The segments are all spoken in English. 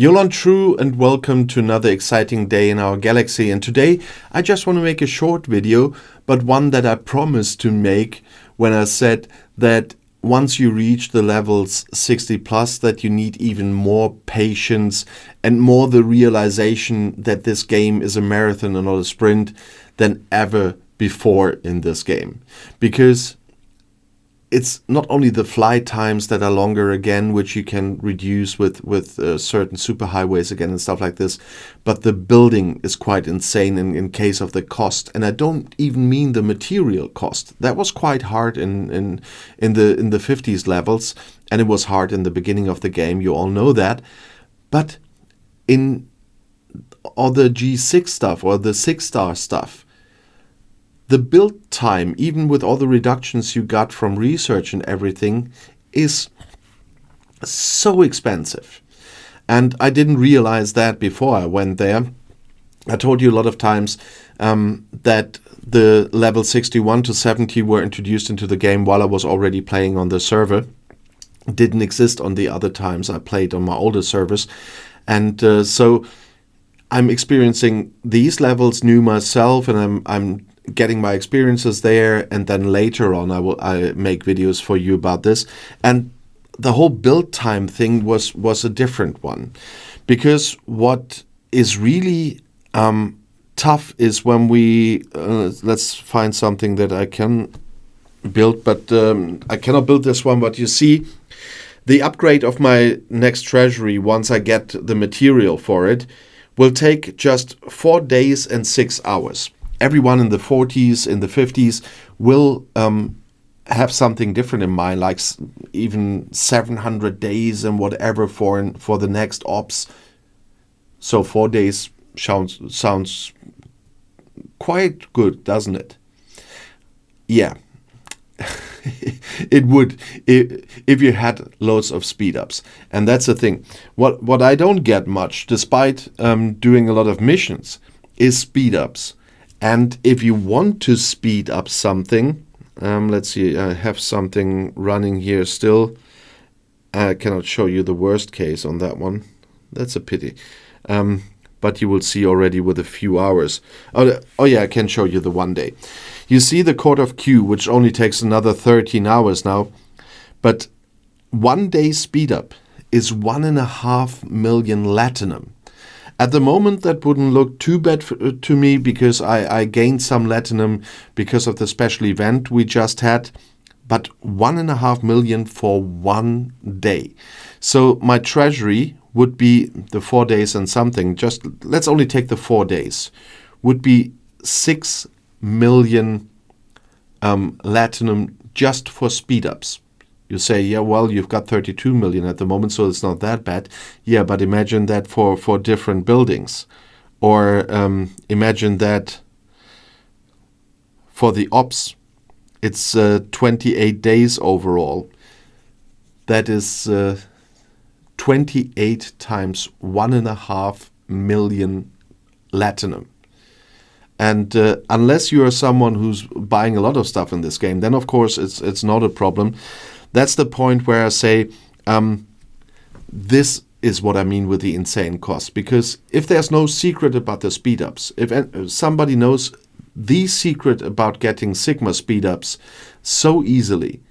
Yolan True, and welcome to another exciting day in our galaxy. And today I just want to make a short video, but one that I promised to make when I said that once you reach the levels 60 plus, that you need even more patience and more the realization that this game is a marathon and not a sprint than ever before in this game. Because it's not only the flight times that are longer again, which you can reduce with certain superhighways again and stuff like this, but the building is quite insane in case of the cost. And I don't even mean the material cost. That was quite hard in the 50s levels, and it was hard in the beginning of the game. You all know that. But in all the G6 stuff or the 6-star stuff, the build time, even with all the reductions you got from research and everything, is so expensive. And I didn't realize that before I went there. I told you a lot of times that the level 61 to 70 were introduced into the game while I was already playing on the server. It didn't exist on the other times I played on my older servers. And so I'm experiencing these levels new myself, and I'm getting my experiences there, and then later on I make videos for you about this. And the whole build time thing was a different one, because what is really tough is when we let's find something that I can build, but I cannot build this one. But you see, the upgrade of my next treasury, once I get the material for it, will take just 4 days and 6 hours. Everyone in the 40s, in the 50s will have something different in mind, like even 700 days and whatever for the next ops. So 4 days sounds quite good, doesn't it? Yeah, it would if you had loads of speed ups. And that's the thing. What I don't get much, despite doing a lot of missions, is speed ups. And if you want to speed up something, let's see, I have something running here still. I cannot show you the worst case on that one. That's a pity. But you will see already with a few hours. Oh yeah, I can show you the 1 day. You see the Court of Q, which only takes another 13 hours now. But 1 day speed up is 1.5 million Latinum. At the moment, that wouldn't look too bad to me, because I gained some Latinum because of the special event we just had. But 1.5 million for 1 day. So my treasury would be the 4 days and something. Just let's only take the 4 days. Would be 6 million Latinum just for speed ups. You say, yeah, well, you've got 32 million at the moment, so it's not that bad. Yeah, but imagine that for different buildings. Or imagine that for the ops. It's 28 days overall. That is 28 times 1.5 million Latinum. And unless you are someone who's buying a lot of stuff in this game, then of course it's not a problem. That's the point where I say this is what I mean with the insane cost. Because if there's no secret about the speed ups, if somebody knows the secret about getting Sigma speed ups so easily,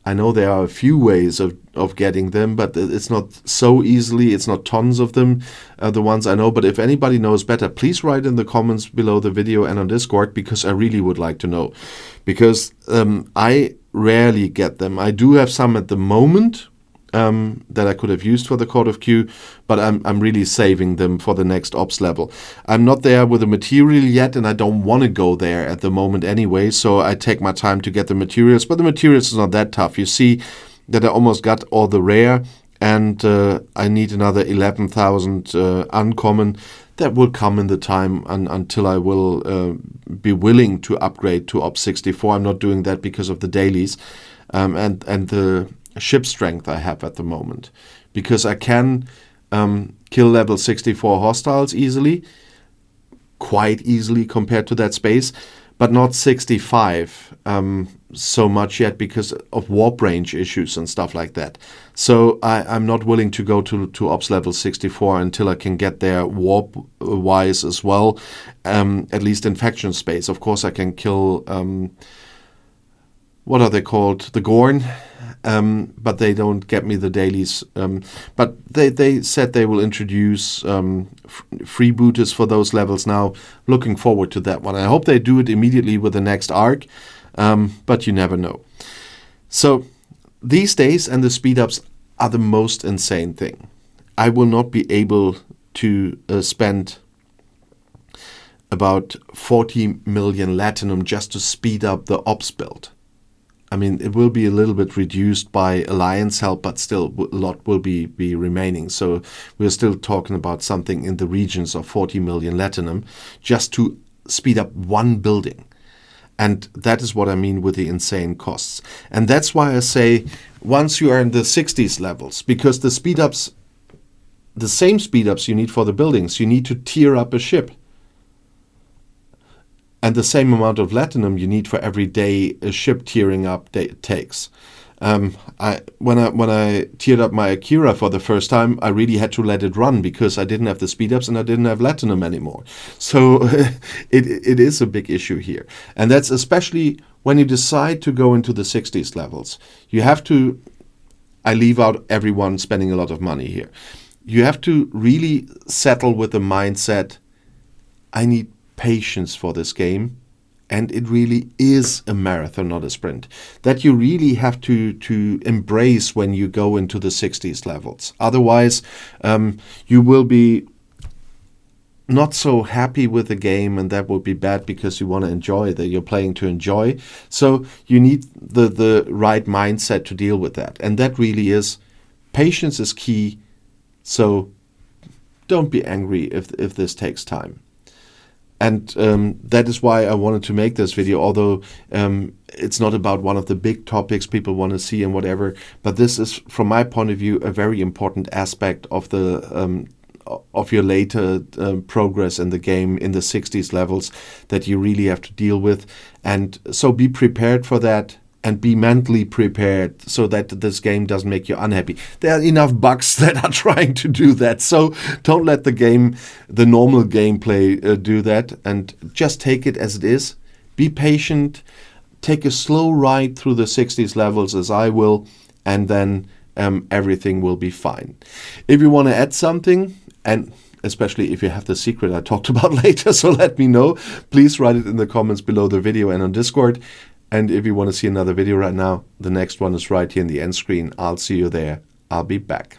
I know there are a few ways of getting them, but it's not so easily. It's not tons of them, the ones I know. But if anybody knows better, please write in the comments below the video and on Discord, because I really would like to know. Because I rarely get them. I do have some at the moment that I could have used for the Court of Q, but I'm really saving them for the next ops level. I'm not there with the material yet, and I don't want to go there at the moment anyway, so I take my time to get the materials. But the materials is not that tough. You see that I almost got all the rare, and I need another 11,000 uncommon. That will come in the time until I will be willing to upgrade to Op 64. I'm not doing that because of the dailies and the ship strength I have at the moment. Because I can kill level 64 hostiles easily, quite easily compared to that space, but not 65. so much yet because of warp range issues and stuff like that. So I'm not willing to go to ops level 64 until I can get there warp-wise as well, at least in faction space. Of course, I can kill, what are they called? The Gorn, but they don't get me the dailies. But they said they will introduce freebooters for those levels now. Looking forward to that one. I hope they do it immediately with the next arc. But you never know. So these days and the speed ups are the most insane thing. I will not be able to spend about 40 million Latinum just to speed up the ops build. I mean, it will be a little bit reduced by alliance help, but still a lot will be remaining. So we're still talking about something in the regions of 40 million Latinum just to speed up one building. And that is what I mean with the insane costs. And that's why I say once you are in the 60s levels, because the speed ups, the same speed ups you need for the buildings, you need to tier up a ship. And the same amount of Latinum you need for every day a ship tiering up takes. When I tiered up my Akira for the first time, I really had to let it run because I didn't have the speed ups and I didn't have Latinum anymore. So it is a big issue here. And that's especially when you decide to go into the 60s levels. You have to, I leave out everyone spending a lot of money here. You have to really settle with the mindset, I need patience for this game. And it really is a marathon, not a sprint, that you really have to embrace when you go into the 60s levels. Otherwise, you will be not so happy with the game, and that would be bad because you want to enjoy that you're playing to enjoy. So you need the right mindset to deal with that. And that really is, patience is key. So don't be angry if this takes time. And that is why I wanted to make this video, although it's not about one of the big topics people want to see and whatever. But this is, from my point of view, a very important aspect of the of your later progress in the game in the 60s levels that you really have to deal with. And so be prepared for that. And be mentally prepared so that this game doesn't make you unhappy. There are enough bugs that are trying to do that. So don't let the game, the normal gameplay do that. And just take it as it is. Be patient. Take a slow ride through the 60s levels as I will. And then everything will be fine. If you want to add something, and especially if you have the secret I talked about later, so let me know. Please write it in the comments below the video and on Discord. And if you want to see another video right now, the next one is right here in the end screen. I'll see you there. I'll be back.